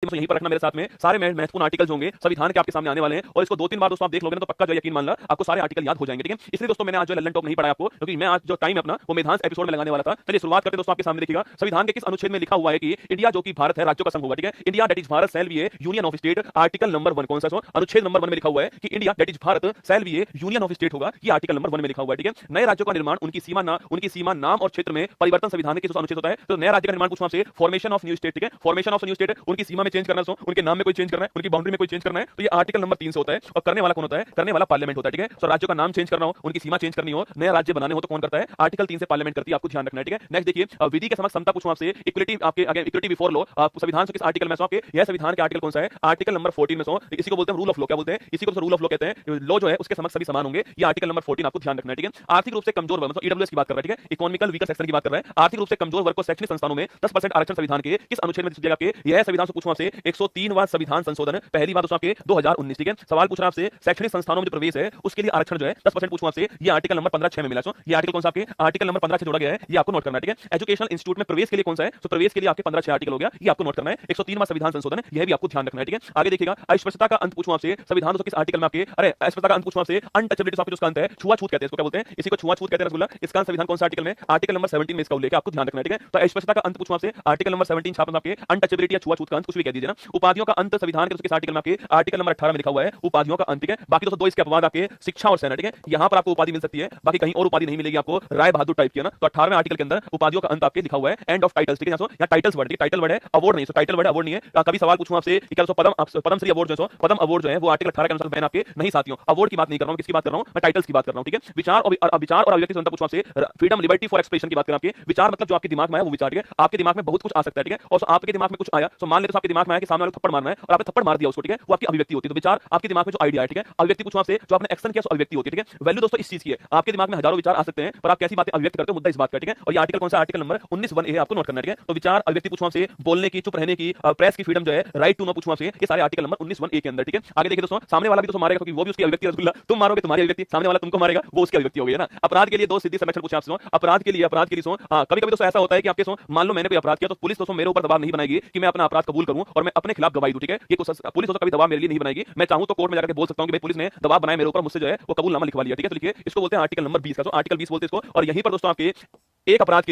यहीं पर रखना मेरे साथ में। सारे महत्वपूर्ण आर्टिकल जो होंगे संविधान के आपके सामने आने वाले हैं, और इसको 2-3 बार दोस्तों आप देख लोगे ना तो पक्का जो यकीन मान ला आपको सारे आर्टिकल याद हो जाएंगे। ठीक है, इसलिए दोस्तों मैंने आज जो लल्लन टॉप नहीं पढ़ाया आपको, क्योंकि मैं आज जो टाइम है अपना वो मेधांश एपिसोड में लगाने वाला था। चलिए शुरुआत करते हैं दोस्तों। आपके सामने देखिएगा संविधान के किस अनुच्छेद में लिखा हुआ है कि इंडिया जो कि भारत है राज्यों का संघ होगा। ठीक है, India that is Bharat shall be A union of state. Article number 1 कौन सा है? अनुच्छेद नंबर 1 में लिखा हुआ है कि India that is Bharat shall be A union of state होगा। ये आर्टिकल नंबर 1 में लिखा हुआ है। ठीक है, नए राज्यों का निर्माण, उनकी सीमा, नाम और क्षेत्र में परिवर्तन संविधान के किस अनुच्छेद होता है? तो नया राज्य का निर्माण पूछूं आपसे, फॉर्मेशन ऑफ न्यू स्टेट। ठीक है, फॉर्मेशन ऑफ न्यू स्टेट, उनकी सीमा में चेंज करना है, उनके नाम में कोई चेंज करना है, उनकी बाउंड्री में कोई चेंज करना है, तो ये आर्टिकल नंबर 3 से होता है। और करने वाला कौन होता है? करने वाला पार्लियामेंट होता है। ठीक है, तो राज्यों का नाम चेंज करना हो, उनकी सीमा चेंज करनी हो, नया राज्य बनाने हो तो कौन करता है? आर्टिकल 3 से पार्लियामेंट करती है। आपको ध्यान रखना है। ठीक है, नेक्स्ट देखिए, विधि के समक्ष समता पूछूं आपसे, इक्वलिटी आपके आगे, इक्वलिटी बिफोर लॉ, संविधान से किस आर्टिकल में आपके? यह संविधान के आर्टिकल कौन सा है? आर्टिकल नंबर 14 में इसी को बोलते हैं रूल ऑफ लॉ। क्या बोलते हैं? इसी को रूल ऑफ लॉ कहते हैं। लॉ जो है उसके समक्ष सभी समान होंगे। ये आर्टिकल नंबर 14 आपको ध्यान रखना है। ठीक है, आर्थिक रूप से कमजोर वर्ग, मतलब ईडब्ल्यूएस की बात कर रहा है। ठीक है, इकोनॉमिकल वीकर सेक्शन की बात कर रहा है। आर्थिक रूप से कमजोर वर्ग को शैक्षणिक संस्थानों में 10% आरक्षण संविधान के किस अनुच्छेद में दिया गया? यह संविधान से पूछूं आपसे 103वां संविधान संशोधन, पहली बात आपके 2019। ठीक है, सवाल पूछ रहा है आपसे शैक्षणिक संस्थानों में जो प्रवेश है उसके लिए आरक्षण जो है 10% पूछूं आपसे, ये आर्टिकल नंबर 15(6) में मिला। ये आर्टिकल कौन सा आपके? आर्टिकल नंबर 15 से जोड़ा गया है, ये आपको नोट करना है। ठीक है, एजुकेशनल इंस्टीट्यूट में प्रवेश के लिए कौन सा है? तो प्रवेश के लिए आपके 15(6) आर्टिकल हो गया, ये आपको नोट करना है। 103वां संविधान संशोधन, यह भी आपको ध्यान रखना है। ठीक है, आगे देखिएगा, अस्पृश्यता का अंत पूछूं आपसे, संविधान किस आर्टिकल में आपके? अरे अस्पृश्यता का अंत पूछूं आपसे, अनटचेबिलिटी ऑफ, जो अंत है छुआछूत कहते हैं, इसको क्या बोलते हैं? इसी को छुआछूत कहते हैं रसगुल्ला। इसका संविधान कौन सा आर्टिकल में? आर्टिकल नंबर 17 में इसका उल्लेख है, आपको ध्यान रखना है। ठीक है, तो अस्पृश्यता का अंत पूछूं आपसे, आर्टिकल नंबर 17 छापना आपके, अनटचेबिलिटी या छुआछूत का अंत कुछ भी कह दीजिए ना। उपाधियों का अंत संविधान के किस आर्टिकल में आपके? आर्टिकल नंबर 18 में लिखा हुआ है उपाधियों का अंत। ठीक है, बाकी दोस्तों दो इसके अपवाद आपके शिक्षा और सेना। ठीक है, यहां पर आपको उपाधि मिल सकती है, बाकी कहीं और उपाधि नहीं मिलेगी आपको। राय बहादुर टाइप किया ना, तो 18वें आर्टिकल के अंदर उपाधियों का अंत आपके लिखा हुआ है, एंड ऑफ टाइटल्स। ठीक है, यहाँ टाइटल्स वर्ड, टाइटल वर्ड है, अवार्ड नहीं, टाइटल वर्ड है, अवार्ड नहीं है। कभी सवाल पूछूं आपसे कि क्या पद्मश्री अवार्ड जो है, पद्म अवार्ड जो है वो आर्टिकल 18 के अनुसार बैन आपके नहीं साथियों। अवार्ड की बात नहीं कर रहा हूं, किसकी बात कर रहा हूं? मैं टाइटल्स की बात कर रहा हूं। ठीक है, विचार और अभिव्यक्ति स्वतंत्रता पूछूं आपसे, फ्रीडम लिबर्टी फॉर एक्सप्रेशन की बात करें आपके, विचार मतलब जो आपके दिमाग में है वो विचार। ठीक है, आपके दिमाग में बहुत कुछ आ सकता है। ठीक है, और आपके दिमाग में कुछ आया तो मान लेते आपके दिमाग में आया कि सामने वाले को थप्पड़ मारना है और आपने थप्पड़ मार दिया उसको। ठीक है, वो आपकी अभिव्यक्ति होती है। तो विचार आपके दिमाग में जो आइडिया है। ठीक है, अभिव्यक्ति पूछूं आपसे, जो आपने एक्शन किया सो अभिव्यक्ति होती है। ठीक है, वैल्यू दोस्तों इस चीज की है, आपके दिमाग में हजारों विचार आ सकते हैं पर आप कैसी बातें अभिव्यक्त करते हो, मुद्दा इस बात का। ठीक है, और ये आर्टिकल कौन सा? आर्टिकल नंबर 19(1)(a) आपको नोट करना है। ठीक है, तो विचार अभिव्यक्ति पूछूं आपसे, बोलने की, चुप रहने की, प्रेस की फ्रीडम जो है, राइट टू नो पूछूं आपसे, ये सारे आर्टिकल नंबर 19(1)(a) के अंदर। ठीक है, आगे देखिए दोस्तों, सामने वाला भी दोस्तों मारेगा क्योंकि वो भी उसकी अभिव्यक्ति रसगुल्ला, तुम मारोगे तुम्हारी अभिव्यक्ति, सामने वाला तुमको मारेगा वो उसकी अभिव्यक्ति हो गई है ना। अपराध के लिए दो सिद्धि संरक्षण पूछे आपसे, अपराध के लिए कभी कभी दोस्तों ऐसा होता है कि आपके मान लो मैंने कोई अपराध किया तो पुलिस दोस्तों मेरे ऊपर दबाव नहीं बनाएगी कि मैं अपना अपराध कबूल करूं और मैं अपने खिलाफ गवाही दूं। ठीक है, ये पुलिस दोस्तों कभी दबाव मेरे लिए नहीं बनाएगी। मैं चाहूं तो कोर्ट में जाकर बोल सकता हूं कि भाई पुलिस ने दबाव बनाया मेरे ऊपर, मुझसे जो है वो कबूलनामा लिखवा लिया। ठीक है, तो लिखिए, इसको बोलते हैं आर्टिकल नंबर 20 का, तो आर्टिकल 20 बोलते हैं इसको। और यहीं पर दोस्तों आपके एक अपराध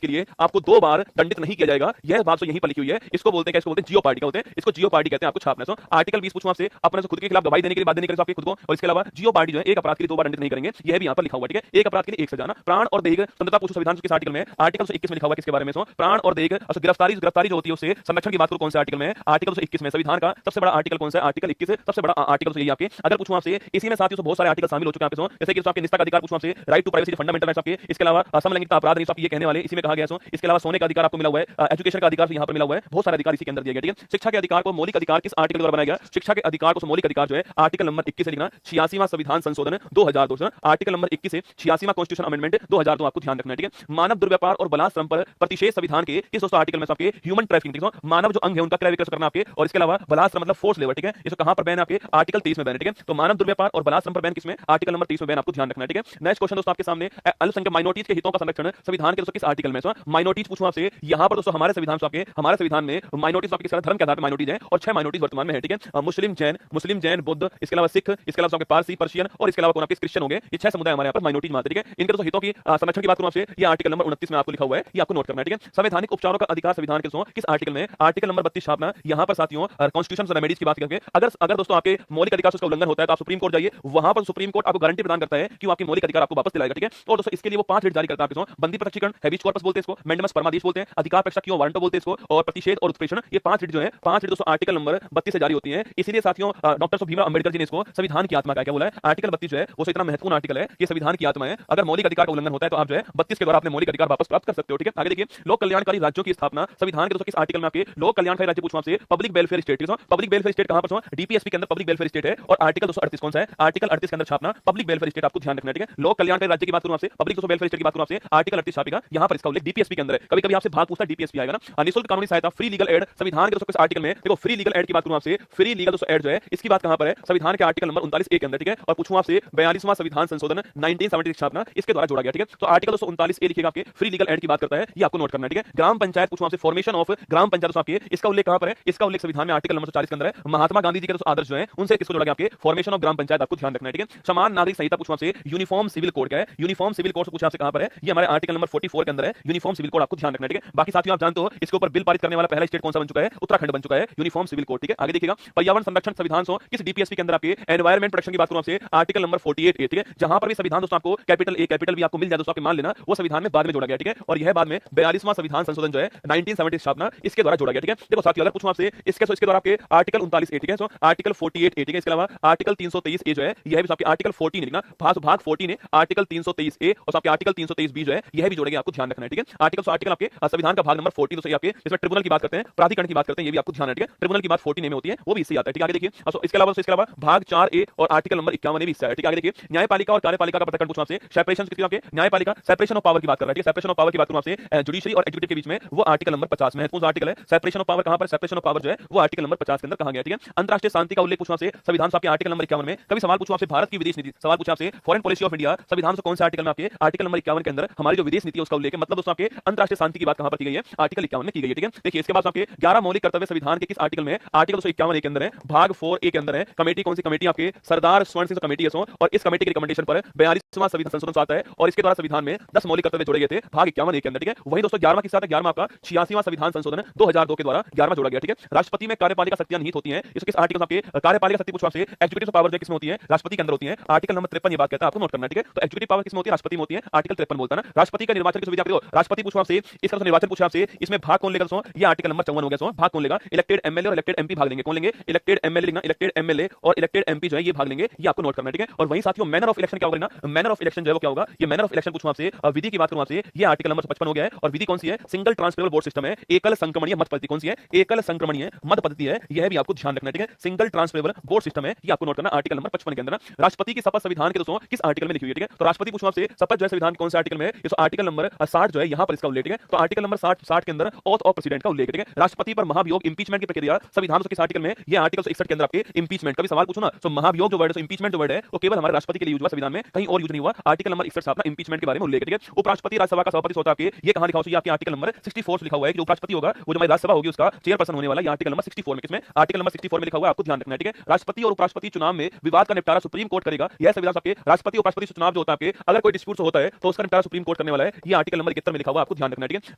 के लिए आपको 2 बार दंडित नहीं किया जाएगा, यह बात तो यहीं पर लिखी हुई है। इसको बोलते हैं, इसको बोलते हैं जियो पार्टी का, होते हैं इसको जियो पार्टी कहते हैं। आपको छापना है। आर्टिकल 20 पूछूं आपसे, अपने से खुद के खिलाफ गवाही देने के लिए बात देने के लिए आपके खुद को, और इसके अलावा जियो पार्टी जो है एक अपराध के लिए 2 बार दंडित नहीं करेंगे, यह भी यहां पर लिखा हुआ है। ठीक है, एक अपराध के लिए 1 सजा ना। प्राण और देह स्वतंत्रता पूछो संविधान के आर्टिकल में, आर्टिकल 121 में लिखा हुआ है, किसके बारे में? प्राण और देह, गिरफ्तारी जो होती है उससे संरक्षण की बात करो, कौन से आर्टिकल में? आर्टिकल 21 में। संविधान का सबसे बड़ा आर्टिकल कौन सा है? आर्टिकल 21 सबसे बड़ा आर्टिकल यही आपके। अगर पूछूं आपसे, इसी में साथियों बहुत सारे आर्टिकल शामिल हो चुके हैं आपके, जैसे कि आपके निष्ठा का अधिकार पूछूं आपसे, right to privacy fundamental rights आपके, इसके अलावा समलैंगिकता अपराध नहीं आपके ये कहने वाले इसी में कहा गया है। इसके अलावा सोने का अधिकार आपको मिला हुआ है, एजुकेशन का अधिकार यहाँ पर मिला हुआ है, बहुत सारे अधिकार इसी के अंदर दिए गए। ठीक है, शिक्षा के अधिकार को मौलिक अधिकार किस आर्टिकल द्वारा बनाया गया? शिक्षा के अधिकार को मौलिक अधिकार जो है आर्टिकल नंबर 21 से लिखना। 86वां संविधान संशोधन 2002, आर्टिकल नंबर 21 से 86वां कॉन्स्टिट्यूशन अमेंडमेंट 2002 आपको ध्यान रखना है। ठीक है, मानव दुर्व्यापार और बलात्कार पर प्रतिषेध संविधान के किस दोस्तों आर्टिकल में आपके? ह्यूमन ट्रैफिकिंग, मानव जो अंग है उनका क्रय विक्रय करना आपके, और इसके अलावा बलात्कार मतलब फोर्स लेबर। ठीक है, इसको कहां पर बैन है आपके? आर्टिकल 23 में बैन है। ठीक है, तो मानव दुर्व्यापार और बलात्कार पर बैन किसमें? आर्टिकल नंबर 30 में बैन, आपको ध्यान रखना है। ठीक है, नेक्स्ट क्वेश्चन दोस्तों आपके सामने, अल्पसंख्यक माइनॉरिटीज के हितों का संरक्षण संविधान के दोस्तों किस आर्टिकल में? माइनॉरिटीज पूछूं आपसे, यहां पर दोस्तों हमारे संविधान में माइनॉरिटीज आपके धर्म के आधार पर माइनॉरिटीज हैं, और 6 माइनॉरिटीज वर्तमान में है। ठीक है, मुस्लिम जैन बुद्ध, इसके अलावा सिख, इसके अलावा आपके पारसी पर्शियन, और इसके अलावा कौन आपके क्रिश्चियन होंगे। ये 6 समुदाय हमारे यहाँ पर माइनॉरिटीज मानते हैं। ठीक है, इनके दोस्तों हितों की संरक्षण की बात करूं आपसे, ये आर्टिकल नंबर 29 में आपको लिखा हुआ है, ये आपको नोट करना है। ठीक है, संवैधानिक उपचारों का अधिकार संविधान के दोस्तों किस आर्टिकल में? Article number 32 छापना। यहाँ पर साथियों कॉन्स्टिट्यूशन रेमेडीज की बात करके, अगर दोस्तों आपके मौलिक अधिकार का उल्लंघन होता है तो आप सुप्रीम कोर्ट जाइए, वहां पर सुप्रीम कोर्ट आपको गारंटी प्रदान करता है कि आपके मौलिक अधिकार आपको वापस दिलाएगा। ठीक है, और दोस्तों इसके लिए वो 5 रिट जारी करता है। बंदी प्रत्यक्षीकरण, हैबीज कॉर्पस बोलते हैं इसको, मैंडेमस परमादेश बोलते हैं, अधिकार पेक्षा क्यों वारंटो बोलते हैं इसको, और प्रतिषेध और उत्प्रेषण, ये 5 रिट जो है 5 रिट दोस्तों आर्टिकल नंबर 32 से जारी होती है। इसीलिए साथियों डॉक्टर भीमराव अंबेडकर जी ने इसको संविधान की आत्मा क्या बोला है? आर्टिकल 32 जो है वो इतना महत्वपूर्ण आर्टिकल है कि संविधान की आत्मा है। अगर मौलिक अधिकार का उल्लंघन होता है तो आप जो है 32 के द्वारा अपने मौलिक अधिकार वापस प्राप्त कर सकते हो। ठीक है, आगे देखिए, लोक कल्याणकारी राज्यों की स्थापना संविधान के दोस्तों किस आर्टिकल में आपके? लोक कल्याणकारी राज्य पूछूं आपसे, public welfare state. Public welfare state कहां पर? डीपीएसपी के अंदर पब्लिक वेलफेयर स्टेट है, और आर्टिकल 238 कौन सा है? आर्टिकल 38 के अंदर छापना पब्लिक वेलफेयर स्टेट, आपको ध्यान रखना है। ठीक है, लोक कल्याणकारी राज्य की बात करूं आपसे, पब्लिक वेलफेयर स्टेट की बात करूं आपसे, आर्टिकल 38 छापेगा, यहां पर इसका उल्लेख डीपीएसपी के अंदर है। कभी कभी आपसे भाग पूछता है, डीपीएसपी आएगा ना। निःशुल्क कानूनी सहायता, फ्री लीगल एड, संविधान के दोस्तों किस आर्टिकल में? देखो, फ्री लीगल एड की बात करूं आपसे, फ्री लीगल दोस्तों एड जो है इसकी बात कहां पर है? संविधान के आर्टिकल नंबर 39(a) के अंदर। ठीक है, और पूछूं आपसे 42वां संविधान संशोधन 1976 छापना, इसके द्वारा जोड़ा गया। ठीक है, तो आर्टिकल 39(a) लिखिएगा, आपके फ्री लीगल एड की बात करता है, ये आपको नोट करना है। ठीक है, ग्राम पंचायत पूछूं आपसे, फॉर्मेशन ऑफ ग्राम पंचायत आपके, इसका उल्लेख कहां पर है, इसका उल्लेख संविधान में आर्टिकल नंबर 140 के अंदर है। महात्मा गांधी जी के जो आदर्श जो है उनसे किसको जोड़ा गया, आपके फॉर्मेशन ऑफ ग्राम पंचायत, आपको ध्यान रखना है, ठीक है। समान नागरिक संहिता पूछा आपसे, यूनिफॉर्म सिविल कोड क्या है, यूनिफॉर्म सिविल कोड से पूछा आपसे कहां पर है, ये हमारे आर्टिकल नंबर 44 के अंदर है, यूनिफॉर्म सिविल कोड, आपको ध्यान रखना है, ठीक है। बाकी साथियों आप जानते हो इसके ऊपर बिल पारित करने वाला पहला स्टेट कौन सा बन चुका है, उत्तराखंड बन चुका है, यूनिफॉर्म सिविल कोड, ठीक है। आगे देखिएगा, पर्यावरण संरक्षण संविधान सो किस डीपीएसपी के अंदर आपके एनवायरमेंट प्रोटेक्शन की बात करूं आपसे, आर्टिकल नंबर 48 ठीक है। जहां पर भी संविधान दोस्तों आपको कैपिटल ए कैपिटल बी आपको मिल जाए दोस्तों, आपके मान लेना वो संविधान में बाद में जोड़ा गया, ठीक है। और यह बाद में 42वां संविधान संशोधन जो है 1970 स्थापना इसके द्वारा जोड़ा गया, ठीक है। देखो साथियों अगर पूछूं आपसे इसके द्वारा आपके आर्टिकल 39 ए, ठीक है, सो आर्टिकल 48 ए, ठीक है। इसके अलावा आर्टिकल 323 ए जो है यह भी आपके आर्टिकल 14 लिखना, भाग 14 है आर्टिकल 323 ए और आपके आर्टिकल 323 बी जो है यह भी जोड़ेंगे, आपको ध्यान रखना है, ठीक है। आर्टिकल आपके संविधान का भाग नंबर 14 तो सही आपके, इसमें ट्रिब्यूनल की बात करते हैं, प्राधिकरण की बात करते हैं, ये भी आपको ध्यान है, ठीक है। ट्रिब्यूनल की बात 14 ए में होती है, वो भी इससे आता है, ठीक है। आगे देखिए इसके अलावा भाग 4 ए और आर्टिकल नंबर 51 भी इससे है, ठीक है। आगे देखिए न्यायपालिका और कार्यपालिका का पृथक्करण पूछना आपसे, सेपरेशन किसकी आपके न्यायपालिका सेपरेशन ऑफ पावर की बात कर रहा है, ठीक है। सेपरेशन ऑफ पावर की बात करूं आपसे जुडिशरी और एग्जीक्यूटिव के बीच में, वो आर्टिकल नंबर 50 में महत्वपूर्ण आर्टिकल है। सेपरेशन ऑफ पावर कहां पर, सेपरेशन ऑफ पावर जो है वो आर्टिकल नंबर 50 के अंदर कहा गया, ठीक है। अंतरराष्ट्रीय शांति का उल्लेख पूछना आपसे, संविधान से आपके आर्टिकल नंबर 51 में। कभी सवाल पूछूं आपसे भारत की विदेश नीति, सवाल पूछा आपसे फॉरेन पॉलिसी ऑफ इंडिया, संविधान से कौन से आर्टिकल में आपके आर्टिकल नंबर 51 के अंदर हमारी जो विदेश नीति है उसका उल्लेख है, मतलब दोस्तों आपके अंतरराष्ट्रीय शांति की बात कहां पर की गई है, आर्टिकल 51 में की गई है, ठीक है। देखिए इसके बाद आपके 11 मौलिक कर्तव्य संविधान के किस आर्टिकल में, आर्टिकल 251 के अंदर है, भाग 4 ए के अंदर है। कमेटी कौन सी कमेटी, आपके सरदार स्वर्ण सिंह कमेटी है सो, और इस कमेटी की रिकमेंडेशन पर 42वां संविधान संशोधन आता है और इसके द्वारा संविधान में 10 मौलिक कर्तव्य जोड़े गए थे, भाग 51 ए के अंदर, ठीक है। वही दोस्तों 11वां किसका था, 11वां आपका 86वां संविधान संशोधन 2002 के द्वारा 11वां जोड़ा गया, ठीक है। राष्ट्रपति में कार्यपालिका शक्तियां निहित होती हैं, इसके किस आर्टिकल आपके कार्यपालिका शक्ति पूछा आपसे, एग्जीक्यूटिव पावर जो किसमें होती है, राष्ट्रपति के अंदर होती है, आर्टिकल नंबर 53 ये बात कहता है, आपको नोट करना है, ठीक है। तो एग्जीक्यूटिव पावर किसमें होती है, राष्ट्रपति में होती है, आर्टिकल 53 बोलता है ना। राष्ट्रपति का निर्वाचन की सुविधा आपको, राष्ट्रपति पूछा आपसे, इसका निर्वाचन पूछा आपसे, इसमें भाग कौन लेगा दोस्तों, ये आर्टिकल नंबर 54 हो गया दोस्तों, भाग कौन लेगा, इलेक्टेड एमएलए और इलेक्टेड एमपी भाग लेंगे, कौन लेंगे, इलेक्टेड एमएलए लिखना, इलेक्टेड एमएलए और इलेक्टेड एमपी जो है ये भाग लेंगे, ये आपको नोट करना है, ठीक है। और वहीं साथियों मैनर ऑफ इलेक्शन क्या होगा ना, मैनर ऑफ इलेक्शन जो है वो क्या होगा, ये मैनर ऑफ इलेक्शन पूछूं आपसे, विधि की बात करूं आपसे, ये आर्टिकल नंबर 55 हो गया है। और विधि कौन सी है, सिंगल ट्रांसफरेबल वोट सिस्टम है, एकल संक्रमणीय मत पद्धति, कौन सी है, एकल संक्रमणीय मत पद्धति है, यह भी आपको ध्यान रखना है, ठीक है। सिंगल ट्रांसफरेबल वोट सिस्टम है, ये आपको नोट करना, आर्टिकल नंबर 55 के अंदर। राष्ट्रपति की शपथ संविधान के दोस्तों किस आर्टिकल में लिखी हुई है, ठीक है। तो राष्ट्रपति पूछूं आपसे शपथ जो है संविधान कौन से आर्टिकल में है, ये आर्टिकल नंबर 60 जो है यहां पर इसका उल्लेख है, तो आर्टिकल नंबर 60 के अंदर ऑथ ऑफ प्रेसिडेंट का उल्लेख है, ठीक है। राष्ट्रपति पर महाभियोग इंपीचमेंट की प्रक्रिया संविधान किस आर्टिकल में, ये आर्टिकल 61 के अंदर आपके इंपीचमेंट का भी सवाल पूछो ना, तो महाभियोग जो वर्ड है, इंपीचमेंट जो वर्ड है वो केवल हमारे राष्ट्रपति के लिए यूज हुआ, संविधान में कहीं और यूज नहीं हुआ, आर्टिकल नंबर 61 से अपना इंपीचमेंट के बारे में उल्लेख है, ठीक है। उपराष्ट्रपति राज्यसभा का सभापति होता है, ये कहां लिखा हुआ है, आपके आर्टिकल नंबर 64 से लिखा हुआ है कि जो उपराष्ट्रपति होगा वो जो हमारी राज्यसभा होगी उसका चेयरपर्सन होने वाला, ये आर्टिकल नंबर 64 में, किसमें, आर्टिकल नंबर 64 में लिखा हुआ है, आपको ध्यान रखना है, ठीक है। राष्ट्रपति और उपराष्ट्रपति चुनाव में विवाद का निपटारा सुप्रीम कोर्ट करेगा, यह संविधान आपके राष्ट्रपति और उपराष्ट्रपति चुनाव जो होता है आपके, अगर कोई डिस्प्यूट होता है तो उसका निपटारा सुप्रीम कोर्ट करने वाला है, ये आर्टिकल नंबर 71 में लिखा हुआ है, आपको ध्यान रखना है, ठीक है।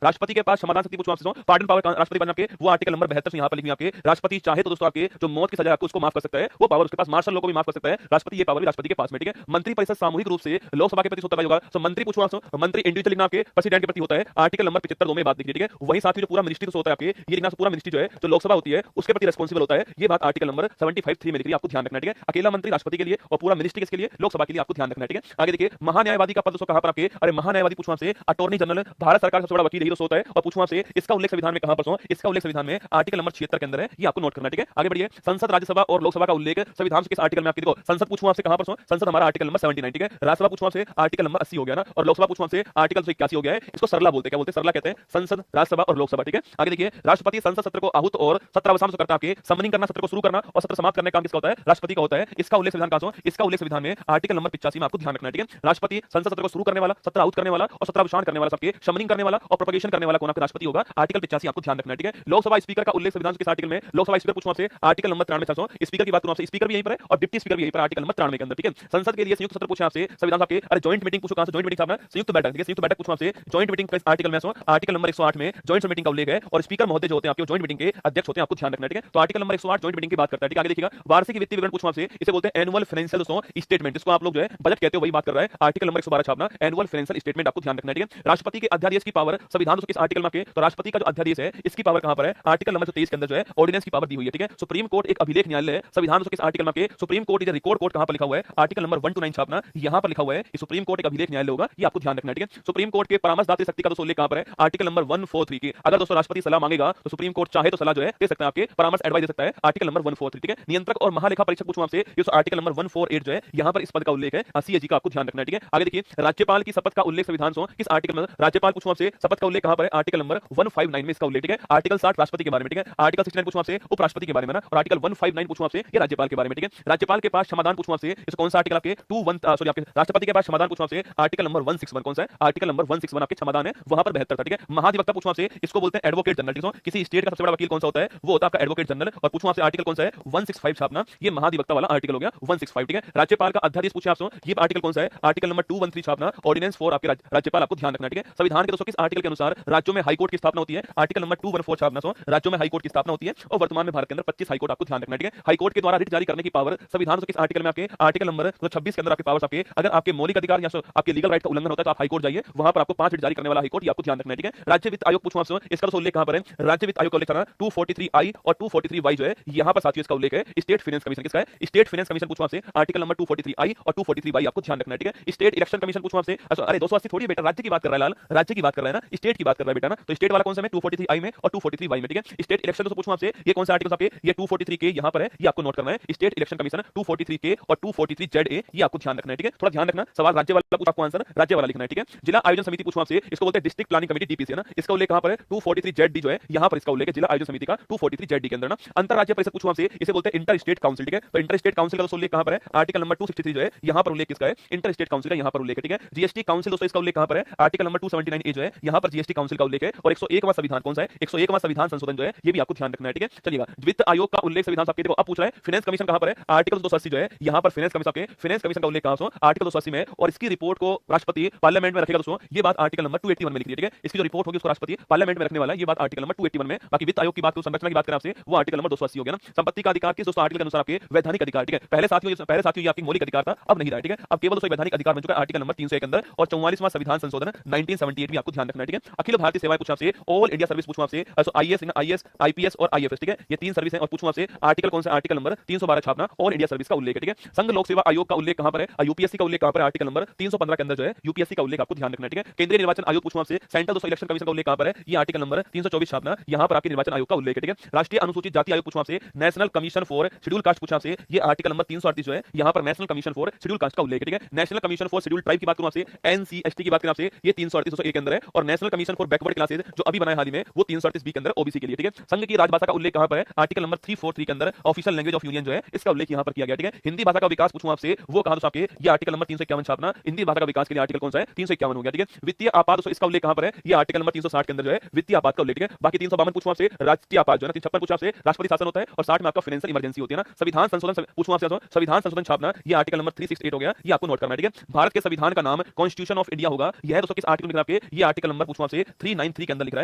राष्ट्रपति के पास समाधान शक्ति पूछो आपसे, पार्डन पावर राष्ट्रपति बन आपके, वो आर्टिकल नंबर 72 से यहां पर लिखी आपके, राष्ट्रपति चाहे तो दोस्तों आपके जो मौत की सजा आपको उसको माफ कर सकता है, वो पावर उसके पास, मार्शल लॉ को भी माफ कर सकता है राष्ट्रपति, ये पावर भी राष्ट्रपति के पास में, ठीक है। मंत्री परिषद सामूहिक रूप से लोकसभा के प्रति होता होगा, तो मंत्री पूछो आपसे, मंत्री इंडिविजुअल लिखना आपके प्रेसिडेंट के प्रति होता है, आर्टिकल नंबर 75 में बात लिखी, ठीक है। वही साथ ही जो पूरा मिनिस्ट्री होता है आपके, ये लिखना पूरा मिनिस्ट्री जो है जो लोकसभा होती है उसके प्रति रिस्पांसिबल होता है, ये बात आर्टिकल नंबर 75(3) में लिखी है, आपको ध्यान रखना है, ठीक है। अकेला मंत्री राष्ट्रपति के लिए और पूरा मिनिस्ट्री किसके लिए, लोकसभा के लिए, आपको ध्यान रखना है, ठीक है। आगे देखिए महान्यायवादी का पद दोस्तों कहां पर आपके, अरे महान्यायवादी पूछो आपसे, अटॉर्नी जनरल भारत सरकार का सबसे बड़ा वकील ही होता है, और पूछो आपसे इसका उल्लेख संविधान में कहां पर, इसका उल्लेख संविधान में आर्टिकल नंबर 76 के अंदर है, ये आपको नोट करना है, ठीक है। आगे बढ़िए, संसद राज्यसभा और लोकसभा का उल्लेख संविधान के किस आर्टिकल में आपके, देखो संसद पूछो आपसे कहां पर, संसद हमारा आर्टिकल नंबर 79, ठीक है। राज्यसभा पूछो आपसे आर्टिकल नंबर 80 हो गया ना, और लोकसभा पूछो आपसे आर्टिकल 181 हो गया है, इसको सरला बोलते हैं, क्या बोलते हैं, सरला कहते हैं, संसद राज्यसभा और लोकसभा, ठीक है। आगे देखिए राष्ट्रपति संसद सत्र को आहूत और सत्र अवसान करता है, आपके समनिंग करना, सत्र को शुरू करना और सत्र समाप्त करने का काम किसका होता है, राष्ट्रपति का होता है, इसका उल्लेख संविधान कहां, इसका उल्लेख संविधान में आर्टिकल नंबर 85 में, आपको ध्यान रखना है, ठीक है। राष्ट्रपति संसद सत्र को शुरू करने वाला, सत्र आहूत करने वाला और सत्र अवसान करने वाला, सबके समनिंग करने वाला और प्रोपगेशन करने वाला कौन आपका राष्ट्रपति होगा, आर्टिकल 85 आपको ध्यान रखना है, ठीक है। लोकसभा स्पीकर का उल्लेख संविधान के आर्टिकल में, लोकसभा स्पीकर पूछो आपसे आर्टिकल नंबर 93, स्पीकर की बात करूं आपसे, स्पीकर भी यहीं पर है और डिप्टी स्पीकर भी यहीं पर, आर्टिकल नंबर 93 के अंदर, ठीक है। संसद के लिए संयुक्त सत्र पूछे आपसे संविधान आपके, अरे जॉइंट मीटिंग पूछो कहां से, जॉइंट मीटिंग सामने संयुक्त बैठक, ठीक है, संयुक्त बैठक पूछो आपसे, जॉइंट मीटिंग का आर्टिकल में आर्टिकल नंबर 108 में जॉइंट मीटिंग का उल्लेख है, और स्पीकर महोदय जो होते हैं आपके जॉइंट मीटिंग के अध्यक्ष होते हैं, आपको ध्यान रखना है, ठीक है। तो आर्टिकल नंबर 108 जॉइंट मीटिंग की बात करता है, ठीक है। आगे देखिएगा वार्षिक वित्तीय विवरण पूछो आपसे, इसे बोलते हैं एनुअल फाइनेंशियल दोस्तों स्टेटमेंट, जिसको आप लोग जो है बजट कहते हो वही बात कर रहा है, आर्टिकल नंबर 112 छापना, एनुअल फाइनेंशियल स्टेटमेंट, आपको ध्यान रखना है, ठीक है। राष्ट्रपति के अध्यादेश की पावर संविधान किस आर्टिकल में, तो राष्ट्रपति का जो अध्यादेश है इसकी पावर कहां पर है, आर्टिकल नंबर 23 के अंदर जो है ऑर्डिनेंस की पावर दी हुई है, ठीक है। सुप्रीम कोर्ट एक अभिलेख न्यायालय है, संविधान किस आर्टिकल में, supreme court is record court कहां पर लिखा हुआ है, आर्टिकल नंबर 129 छापना, यहां पर लिखा हुआ है कि सुप्रीम कोर्ट एक अभिलेख न्यायालय होगा, ये आपको ध्यान रखना है, ठीक है। सुप्रीम कोर्ट के परामर्शदात्री शक्ति का दोस्तों उल्लेख कहां पर है, आर्टिकल नंबर 143 की, अगर दोस्तों राष्ट्रपति सलाह मांगेगा तो सुप्रीम कोर्ट चाहे तो सलाह जो है दे सकता है, आपके परामर्श एडवाइस दे सकता है, आर्टिकल नंबर 143, ठीक है। नियंत्रक और महालेखा परीक्षक पूछूं आपसे, ये आर्टिकल नंबर 148 जो है यहां पर इस पद का उल्लेख है, सीएजी का, आपको ध्यान रखना है, ठीक है। आगे देखिए राज्यपाल की शपथ का उल्लेख संविधान किस आर्टिकल में, राज्यपाल पूछूं आपसे शपथ का उल्लेख कहां पर है, आर्टिकल नंबर 159 में इसका उल्लेख, ठीक है। आर्टिकल 60 राष्ट्रपति के बारे में, ठीक है। आर्टिकल 69 पूछूं आपसे उपराष्ट्रपति के बारे में ना, और आर्टिकल 159 पूछूं आपसे ये राज्यपाल के बारे में, ठीक है। राज्यपाल के पास समाधान पूछूं आपसे, इस कौन सा आर्टिकल आपके 21 सॉरी आपके राष्ट्रपति के पास समाधान पूछूं आपसे, आर्टिकल नंबर 161 कौन सा है, आर्टिकल नंबर 161 आपके समाधान है, वहां पर 72 था, ठीक है। महाधिवक्ता पूछूं आपसे, इसको बोलते हैं एडवोकेट जनरल, ठीक है। किसी स्टेट का सबसे बड़ा वकील कौन सा होता है, वो होता है आपका एडवोकेट जनरल। और पूछूं आपसे आर्टिकल कौन सा है, 165 छापना, ये महाधिवक्ता वाला आर्टिकल हो गया 165, ठीक है। राज्यपाल का अध्यादेश पूछे आपसे, ये आर्टिकल कौन सा है, आर्टिकल नंबर 213 छापना, ऑर्डिनेंस 4 आपके राज्यपाल, आपको ध्यान रखना, ठीक है। संविधान के दोस्तों किस आर्टिकल के अनुसार राज्यों में हाईकोर्ट की स्थापना होती है, आर्टिकल नंबर 214 छापना, राज्यों में हाईकोर्ट की स्थापना होती है। और वर्तमान में भारत के अंदर 25 हाईकोर्ट, आपको ध्यान रखना, ठीक है। हाईकोर्ट के द्वारा रिट जारी करने की पावर संविधान के किस आर्टिकल में, आपके आर्टिकल नंबर 26 के अंदर आपके पावर्स आपके, अगर आपके मौलिक अधिकार या आपके लीगल राइट का उल्लंघन होता है तो आप हाईकोर्ट जाइए, वहां पर आपको 5 रिट जारी करने वाला हाईकोर्ट, ये आपको ध्यान रखना है, ठीक है। राज्य वित्त आयोग पूछूं आपसे, इसका उल्लेख कहां पर है, राज्य वित्त आयोग का उल्लेख करना 243I और 243Y जो है, यहां पर साथियों इसका उल्लेख है। स्टेट फाइनेंस कमीशन किसका है, स्टेट फाइनेंस कमीशन पूछूं आपसे, आर्टिकल नंबर 243I और 243Y आपको ध्यान रखना है, ठीक है। स्टेट इलेक्शन कमीशन पूछूं आपसे, अरे 280 थोड़ी बेटा, राज्य की बात कर रहा है लाल, राज्य की बात कर रहा है ना, स्टेट की बात कर रहा है बेटा ना, तो स्टेट वाला कौन सा है, 243I में और 243Y में, ठीक है। स्टेट इलेक्शन तो पूछूं आपसे, ये कौन सा आर्टिकल आपके, ये 243 के यहां पर है, ये आपको नोट करना है। स्टेट इलेक्शन कमीशन 243 के और 243 ZA, ये आपको ध्यान रखना है, ठीक है। थोड़ा ध्यान रखना, सवाल राज्य वाला पूछा, आपको आंसर राज्य वाला लिखना है, ठीक है। जिला आयोजन समिति पूछूं आपसे, इसको बोलते हैं डिस्ट्रिक्ट प्लानिंग कमेटी, डीपीसी है ना, इसका उल्लेख कहां पर है, 243 ZD जो है, यहां पर इसका उल्लेख है, जिला आयोजन समिति का 243 ZD के अंदर ना। अंतरराज्य परिषद पूछूं आपसे, इसे बोलते हैं इंटर स्टेट काउंसिल, ठीक है। तो इंटर स्टेट काउंसिल का उल्लेख कहां पर है, आर्टिकल नंबर 263 जो है, यहां पर उल्लेख किसका है, इंटर स्टेट काउंसिल का, यहां पर उल्लेख है, ठीक है। जीएसटी काउंसिल दोस्तों, इसका उल्लेख कहां पर है, आर्टिकल नंबर 279A जो है, यहां पर जीएसटी काउंसिल का उल्लेख है। और 101वां संविधान कौन सा है, 101वां संविधान संशोधन जो है, ये भी आपको ध्यान रखना है, ठीक है। चलिएगा, वित्त आयोग का उल्लेख संविधान आपके, देखो अब पूछ रहा है फाइनेंस कमीशन कहां पर है, आर्टिकल 280 जो है, यहां पर फाइनेंस कमीशन आपके, फाइनेंस कमीशन का उल्लेख कहां है, आर्टिकल 280 में, और इसकी रिपोर्ट को राष्ट्रपति पार्लियामेंट में रखेगा दोस्तों, ये बात आर्टिकल नंबर 281 में लिखी है, ठीक है। इसकी जो रिपोर्ट होगी उसको राष्ट्रपति पार्लियामेंट में रखने वाला है, ये बात आर्टिकल नंबर 281 में। बाकी वित्त आयोग की बात, संरचना की बात करें आपसे, वो आर्टिकल नंबर 280 हो गया ना। संपत्ति का अधिकार किस दोस्तों आर्टिकल के अनुसार आपके वैधानिक अधिकार, ठीक है। पहले साथियों ये आपकी मौलिक अधिकार था, अब नहीं रहा, ठीक है। अब केवल दोस्तों वैधानिक अधिकार बन चुका है आर्टिकल नंबर 301 के अंदर। और 44वां संविधान संशोधन 1978 भी आपको ध्यान रखना है, ठीक है। अखिल भारतीय सेवाएं पूछा आपसे, ऑल इंडिया सर्विस पूछूं आपसे, IAS, IPS और IFS, ठीक है, ये 3 सर्विस है। और पूछूं आपसे आर्टिकल कौन सा, आर्टिकल नंबर 312 छापना, ऑल इंडिया सर्विस का उल्लेख है, ठीक है। संघ लोक सेवा आयोग का उल्लेख कहां पर है, यूपीएससी का उल्लेख कहां पर है, आर्टिकल नंबर 315 के अंदर जो है यूपीएससी का उल्लेख आपको ध्यान रखना है, ठीक है। केंद्रीय निर्वाचन आयोग पूछूं आपसे, सेंट्रल दोस्तों इलेक्शन कमीशन का उल्लेख कहां पर है, ये आर्टिकल नंबर 324 छापना, यहां पर आपके निर्वाचन आयोग का उल्लेख है, ठीक है। राष्ट्रीय अनुसूचित जाति आयोग पूछूं आपसे, national commission for schedule caste पूछा आपसे, ये आर्टिकल नंबर 338 जो है, यहां पर national commission for schedule caste का उल्लेख है, ठीक है। National commission for schedule tribe की बात करूं आपसे, NCST की बात करें आपसे, ये 338 के अंदर है। और national commission for backward classes जो अभी बना है हाल ही में, वो 338B के अंदर ओबीसी के लिए, ठीक है। संघ की राजभाषा का उल्लेख कहां पर है, आर्टिकल नंबर 343 के अंदर ऑफिशियल लैंग्वेज ऑफ यूनियन जो है, इसका उल्लेख यहां पर किया गया, ठीक है। हिंदी भाषा का विकास पूछूं आपसे, वो कहां दोस्तों आपके, ये आर्टिकल नंबर 351 छापना, हिंदी भाषा का विकास के लिए आर्टिकल कौन सा है, 351 हो गया, ठीक है। वित्तीय आपात दोस्तों, इसका उल्लेख कहां पर है, ये आर्टिकल नंबर 360 के अंदर जो है वित्तीय आपात का उल्लेख, ठीक है। बाकी 352 पूछूं आपसे, राष्ट्रीय आपात जो है ना, 356 पूछूं आपसे, राष्ट्रपति शासन होता है। और 60 में आपका फाइनेंशियल इमरजेंसी होती है ना। संविधान संशोधन पूछूं आपसे, संविधान संशोधन छापना, ये आर्टिकल नंबर 368 हो गया, ये आपको नोट करना है, ठीक है। भारत के संविधान का नाम कॉन्स्टिट्यूशन ऑफ इंडिया होगा, यह दोस्तों किस आर्टिकल में लिख रहा है आपके, ये आर्टिकल नंबर पूछूं आपसे 393 के अंदर लिख रहा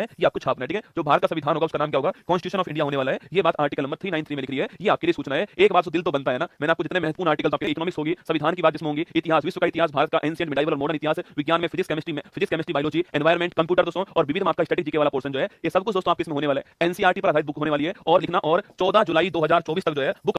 है, ये आपको छापना है, ठीक है। जो भारत का संविधान होगा उसका नाम क्या होगा, कॉन्स्टिट्यूशन ऑफ इंडिया होने वाला है, ये बात आर्टिकल नंबर 393 में लिख रही है, ये आपके लिए सूचना है। एक बात तो दिल तो बनता है ना, मैंने आपको जितने महत्वपूर्ण आर्टिकल आपके इकोनॉमिक्स होगी, संविधान की बात जिसमें होगी, इतिहास, विश्व का इतिहास, भारत का एंशिएंट मिडाइवल और मॉडर्न इतिहास, विज्ञान में physics chemistry biology, environment, computer दोस्तों, और विविध आपका स्टैटिक जीके वाला पोर्शन जो है, ये सब कुछ दोस्तों आपके इसमें होने वाला है। एनसीईआरटी पर आधारित बुक होने वाली है, और लिखना, और 14 जुलाई 2024 तक जो है बुक